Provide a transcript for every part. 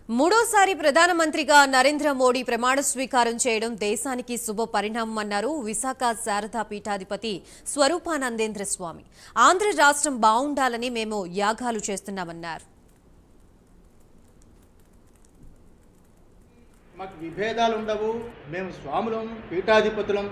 మూడోసారి ప్రధానమంత్రిగా నరేంద్ర మోడీ ప్రమాణ స్వీకారం చేయడం దేశానికి శుభ పరిణామమన్నారు విశాఖ శారదా పీఠాధిపతి స్వరూపానందేంద్ర స్వామి. ఆంధ్ర రాష్ట్రం బాగుండాలని మేము యాగాలు చేస్తున్నామన్నారు. మాకు విభేదాలు ఉండవు, మేము స్వాములం, పీఠాధిపతులం,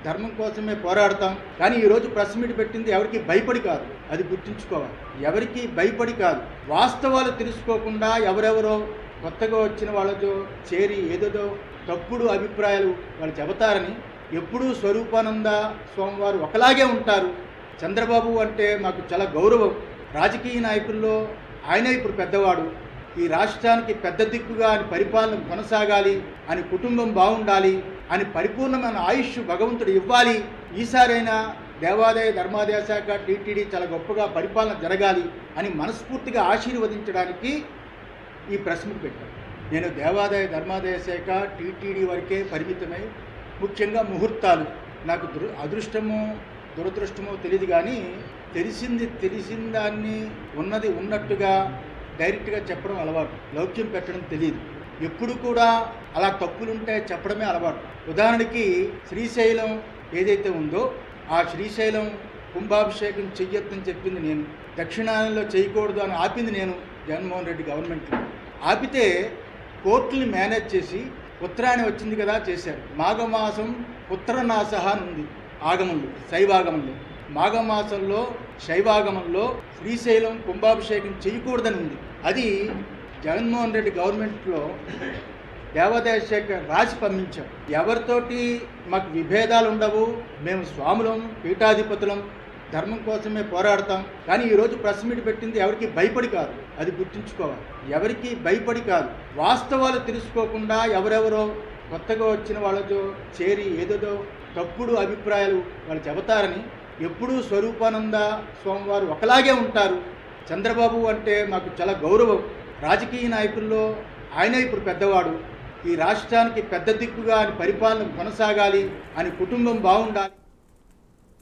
ధర్మం కోసమే పోరాడతాం. కానీ ఈరోజు ప్రెస్ మీట్ పెట్టింది ఎవరికి భయపడి కాదు, అది గుర్తుంచుకోవాలి. ఎవరికి భయపడి కాదు, వాస్తవాలు తెలుసుకోకుండా ఎవరెవరో కొత్తగా వచ్చిన వాళ్ళతో చేరి ఏదేదో తప్పుడు అభిప్రాయాలు వాళ్ళు చెబుతారని. ఎప్పుడూ స్వరూపానంద స్వామివారు ఒకలాగే ఉంటారు. చంద్రబాబు అంటే మాకు చాలా గౌరవం. రాజకీయ నాయకుల్లో ఆయనే ఇప్పుడు పెద్దవాడు. ఈ రాష్ట్రానికి పెద్ద దిక్కుగా అని పరిపాలన కొనసాగాలి అని, కుటుంబం బాగుండాలి అని, పరిపూర్ణమైన ఆయుష్ భగవంతుడు ఇవ్వాలి. ఈసారైనా దేవాదాయ ధర్మాదాయ శాఖ టీటీడీ చాలా గొప్పగా పరిపాలన జరగాలి అని మనస్ఫూర్తిగా ఆశీర్వదించడానికి ఈ ప్రెస్ మీట్ పెట్టాను. నేను దేవాదాయ ధర్మాదాయ శాఖ టీటీడీ వరకే పరిమితమై, ముఖ్యంగా ముహూర్తాలు నాకు అదృష్టమో దురదృష్టమో తెలియదు, కానీ తెలిసిన దాన్ని ఉన్నది ఉన్నట్టుగా డైరెక్ట్గా చెప్పడం అలవాటు, లౌక్యం పెట్టడం తెలియదు. ఎప్పుడు కూడా అలా తప్పులుంటే చెప్పడమే అలవాటు. ఉదాహరణకి శ్రీశైలం ఏదైతే ఉందో ఆ శ్రీశైలం కుంభాభిషేకం చెయ్యొద్దని చెప్పింది నేను, దక్షిణాయనంలో చేయకూడదు అని ఆపింది నేను. జగన్మోహన్ రెడ్డి గవర్నమెంట్లో ఆపితే కోర్టుని మేనేజ్ చేసి ఉత్తరాయణం వచ్చింది కదా చేశారు. మాఘమాసం పుత్రనాశ అని ఉంది ఆగమంలో, శైవాగమంలో. మాఘమాసంలో శైవాగమంలో శ్రీశైలం కుంభాభిషేకం చేయకూడదని ఉంది. అది జగన్మోహన్ రెడ్డి గవర్నమెంట్లో దేవాదాయ శాఖ రాసి పంపించాం. ఎవరితోటి మాకు విభేదాలు ఉండవు, మేము స్వాములం, పీఠాధిపతులం, ధర్మం కోసమే పోరాడతాం. కానీ ఈరోజు ప్రెస్ మీట్ పెట్టింది ఎవరికి భయపడి కాదు, అది గుర్తుంచుకోవాలి. ఎవరికి భయపడి కాదు, వాస్తవాలు తెలుసుకోకుండా ఎవరెవరో కొత్తగా వచ్చిన వాళ్ళతో చేరి ఏదేదో తప్పుడు అభిప్రాయాలు వాళ్ళు చెబుతారని. ఎప్పుడూ స్వరూపానంద స్వామివారు ఒకలాగే ఉంటారు. చంద్రబాబు అంటే మాకు చాలా గౌరవం. రాజకీయ నాయకుల్లో ఆయనే ఇప్పుడు పెద్దవాడు. ఈ రాష్ట్రానికి పెద్ద దిక్కుగా అని పరిపాలన కొనసాగాలి అని, కుటుంబం బాగుండాలి.